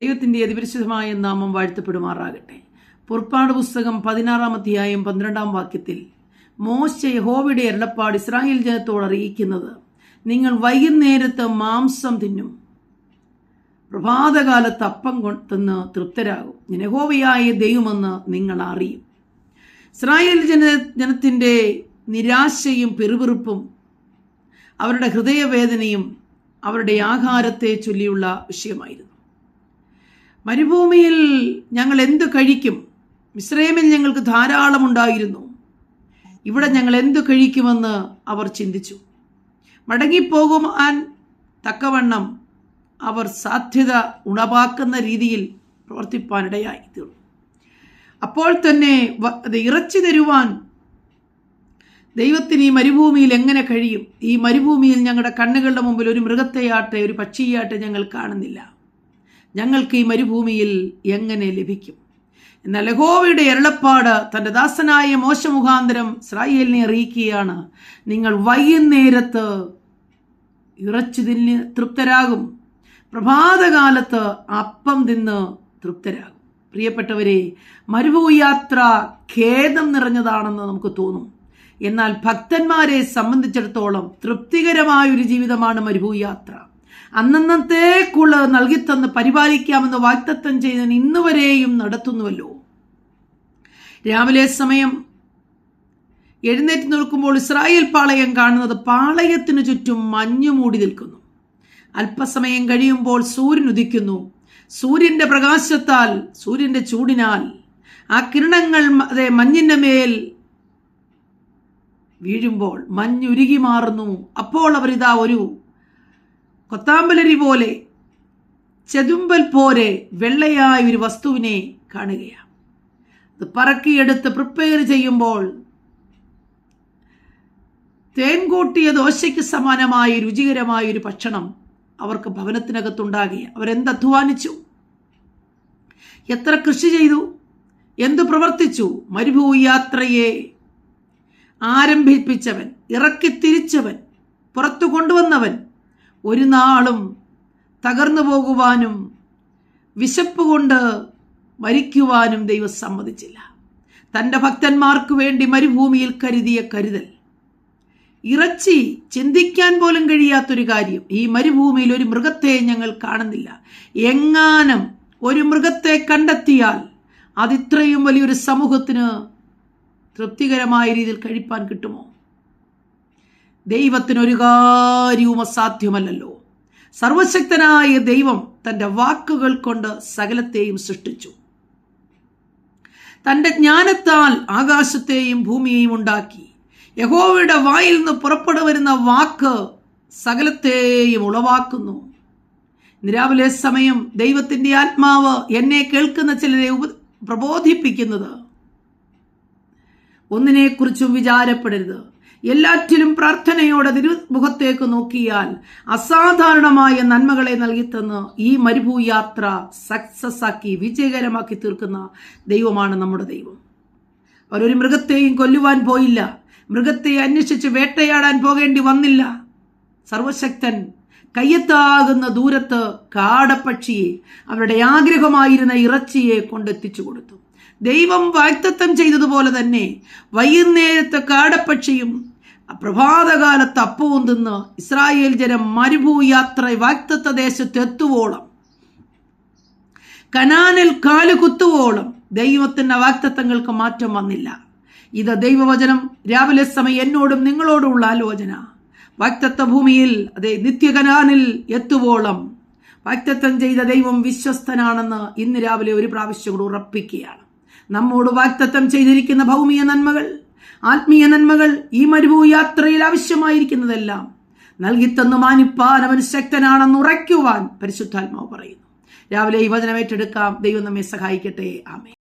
ദൈവത്തിന്റെ അതിപരിശുദ്ധമായ നാമം വാഴ്ത്തപ്പെടുമാറാകട്ടെ. പുറപ്പാട് പുസ്തകം 16-ാം അധ്യായം 12-ാം വാക്യത്തിൽ മോശെ യഹോവയുടെ അരുളപ്പാട് ഇസ്രായേൽ ജനത്തോട് അറിയിക്കുന്നത്, നിങ്ങൾ വൈകുന്നേരത്ത് മാംസം തിന്നും, പ്രഭാതകാലത്ത് അപ്പം തിന്ന് തൃപ്തരാകും. ഞാൻ യഹോവയായ ദൈവമെന്ന് നിങ്ങൾ അറിയും. ഇസ്രായേൽ ജനത്തിന്റെ നിരാശയും പിറുപിറുപ്പും അവരുടെ ഹൃദയവേദനയും അവരുടെ ആഹാരത്തെ ചൊല്ലിയുള്ള വിഷയമായിരുന്നു. മരുഭൂമിയിൽ ഞങ്ങൾ എന്തു കഴിക്കും? മിസ്രയീമിൽ ഞങ്ങൾക്ക് ധാരാളം ഉണ്ടായിരുന്നു, ഇവിടെ ഞങ്ങൾ എന്തു കഴിക്കുമെന്ന് അവർ ചിന്തിച്ചു. മടങ്ങിപ്പോകുവാൻ തക്കവണ്ണം അവർ സാധ്യത ഉണവാക്കുന്ന രീതിയിൽ പ്രവർത്തിപ്പാനിടയായി തീർന്നു. അപ്പോൾ തന്നെ ഇറച്ചി തരുവാൻ ദൈവത്തിന് ഈ മരുഭൂമിയിൽ എങ്ങനെ കഴിയും? ഈ മരുഭൂമിയിൽ ഞങ്ങളുടെ കണ്ണുകളുടെ മുമ്പിൽ ഒരു മൃഗത്തെയാട്ടെ ഒരു പക്ഷിയാട്ടെ ഞങ്ങൾ കാണുന്നില്ല. ഞങ്ങൾക്ക് ഈ മരുഭൂമിയിൽ എങ്ങനെ ലഭിക്കും? എന്നാൽ യഹോവയുടെ അരുളപ്പാട് തൻ്റെ ദാസനായ മോശ മുഖാന്തരം ഇസ്രായേലിനെ അറിയിക്കുകയാണ്, നിങ്ങൾ വൈകുന്നേരത്ത് ഇറച്ചി തിന്ന് തൃപ്തരാകും, പ്രഭാതകാലത്ത് അപ്പം തിന്ന് തൃപ്തരാകും. പ്രിയപ്പെട്ടവരെ, മരുഭൂയാത്ര ഖേദം നിറഞ്ഞതാണെന്ന് നമുക്ക് തോന്നും. എന്നാൽ ഭക്തന്മാരെ സംബന്ധിച്ചിടത്തോളം തൃപ്തികരമായൊരു ജീവിതമാണ് മരുഭൂയാത്ര. അന്നന്നത്തേക്കുള്ള നൽകിത്തന്ന് പരിപാലിക്കാമെന്ന് വാഗ്ദത്തം ചെയ്തതിന് ഇന്നുവരെയും നടത്തുന്നുവല്ലോ. രാവിലെ സമയം എഴുന്നേറ്റ് നിൽക്കുമ്പോൾ ഇസ്രായേൽ പാളയം കാണുന്നത് പാളയത്തിനു ചുറ്റും മഞ്ഞു മൂടി നിൽക്കുന്നു. അല്പസമയം കഴിയുമ്പോൾ സൂര്യൻ ഉദിക്കുന്നു. സൂര്യന്റെ പ്രകാശത്താൽ, സൂര്യന്റെ ചൂടിനാൽ ആ കിരണങ്ങൾ മഞ്ഞിന്റെ മേൽ വീഴുമ്പോൾ മഞ്ഞുരുകി മാറുന്നു. അപ്പോൾ അവരിതാ ഒരു കൊത്താമ്പലരി പോലെ, ചെതുമ്പൽ പോലെ വെള്ളയായ ഒരു വസ്തുവിനെ കാണുകയാണ്. അത് പറക്കിയെടുത്ത് പ്രിപ്പയർ ചെയ്യുമ്പോൾ തേൻകൂട്ടിയ ദോശയ്ക്ക് സമാനമായ രുചികരമായ ഒരു ഭക്ഷണം അവർക്ക് ഭവനത്തിനകത്തുണ്ടാകുക. അവരെന്ത് അധ്വാനിച്ചു, എത്ര കൃഷി ചെയ്തു, എന്തു പ്രവർത്തിച്ചു. മരുഭൂയാത്രയെ ആരംഭിപ്പിച്ചവൻ, ഇറക്കി തിരിച്ചവൻ, പുറത്തു കൊണ്ടുവന്നവൻ ഒരു നാളും തകർന്നു പോകുവാനും വിശപ്പ് കൊണ്ട് മരിക്കുവാനും ദൈവം സമ്മതിച്ചില്ല. തൻ്റെ ഭക്തന്മാർക്ക് വേണ്ടി മരുഭൂമിയിൽ കരുതിയ കരുതൽ, ഇറച്ചി ചിന്തിക്കാൻ പോലും കഴിയാത്തൊരു കാര്യം. ഈ മരുഭൂമിയിൽ ഒരു മൃഗത്തെ ഞങ്ങൾ കാണുന്നില്ല. എങ്ങാനും ഒരു മൃഗത്തെ കണ്ടെത്തിയാൽ അതിത്രയും വലിയൊരു സമൂഹത്തിന് തൃപ്തികരമായ രീതിയിൽ കഴിപ്പാൻ കിട്ടുമോ? ദൈവത്തിനൊരു കാര്യവും അസാധ്യമല്ലല്ലോ. സർവശക്തനായ ദൈവം തൻ്റെ വാക്കുകൾ കൊണ്ട് സകലത്തെയും സൃഷ്ടിച്ചു. തൻ്റെ ജ്ഞാനത്താൽ ആകാശത്തെയും ഭൂമിയെയും ഉണ്ടാക്കി. യഹോവയുടെ വായിൽ നിന്ന് പുറപ്പെട്ടു വരുന്ന വാക്ക് സകലത്തെയും ഉളവാക്കുന്നു. രാവിലെ സമയം ദൈവത്തിൻ്റെ ആത്മാവ് എന്നെ കേൾക്കുന്ന ചിലരെ പ്രബോധിപ്പിക്കുന്നത്, ഒന്നിനെക്കുറിച്ചും വിചാരപ്പെടരുത്, എല്ലാറ്റിലും പ്രാർത്ഥനയോടെ തിരുമുഖത്തേക്ക് നോക്കിയാൽ അസാധാരണമായ നന്മകളെ നൽകിത്തന്ന് ഈ മരുഭൂയാത്ര സക്സസ് ആക്കി വിജയകരമാക്കി തീർക്കുന്ന ദൈവമാണ് നമ്മുടെ ദൈവം. അവരൊരു മൃഗത്തെയും കൊല്ലുവാൻ പോയില്ല, മൃഗത്തെ അന്വേഷിച്ച് വേട്ടയാടാൻ പോകേണ്ടി വന്നില്ല. സർവശക്തൻ കയ്യെത്താകുന്ന ദൂരത്ത് കാടപ്പക്ഷിയെ, അവരുടെ ആഗ്രഹമായിരുന്ന ഇറച്ചിയെ കൊണ്ടെത്തിച്ചു കൊടുത്തു. ദൈവം വാഗ്ദത്തം ചെയ്തതുപോലെ തന്നെ വൈകുന്നേരത്തെ കാടപ്പക്ഷിയും പ്രഭാതകാലത്ത് അപ്പവും തിന്ന് ഇസ്രായേൽ ജനം മരുഭൂയാത്ര വാഗ്ദത്ത ദേശത്ത് എത്തുവോളം, കനാനിൽ കാലുകുത്തുവോളം ദൈവത്തിന്റെ വാഗ്ദത്തങ്ങൾക്ക് മാറ്റം വന്നില്ല. ഇത് ദൈവവചനം രാവിലെ സമയം എന്നോടും നിങ്ങളോടുമുള്ള ആലോചന. വാഗ്ദത്ത ഭൂമിയിൽ, അതെ, നിത്യകനാനിൽ എത്തുവോളം വാഗ്ദത്തം ചെയ്ത ദൈവം വിശ്വസ്തനാണെന്ന് ഇന്ന് രാവിലെ ഒരു പ്രാവശ്യം കൂടി ഉറപ്പിക്കുകയാണ്. നമ്മോട് വാഗ്ദത്തം ചെയ്തിരിക്കുന്ന ഭൗമിക നന്മകൾ, ആത്മീയ നന്മകൾ, ഈ മരുഭൂയാത്രയിൽ ആവശ്യമായിരിക്കുന്നതെല്ലാം നൽകിത്തന്നു മാനിപ്പാൻ അവൻ ശക്തനാണെന്ന് ഉറയ്ക്കുവാൻ പരിശുദ്ധാത്മാവ് പറയുന്നു. രാവിലെ ഈ വചനം ഏറ്റെടുക്കാം. ദൈവം നമ്മെ സഹായിക്കട്ടെ. ആമേൻ.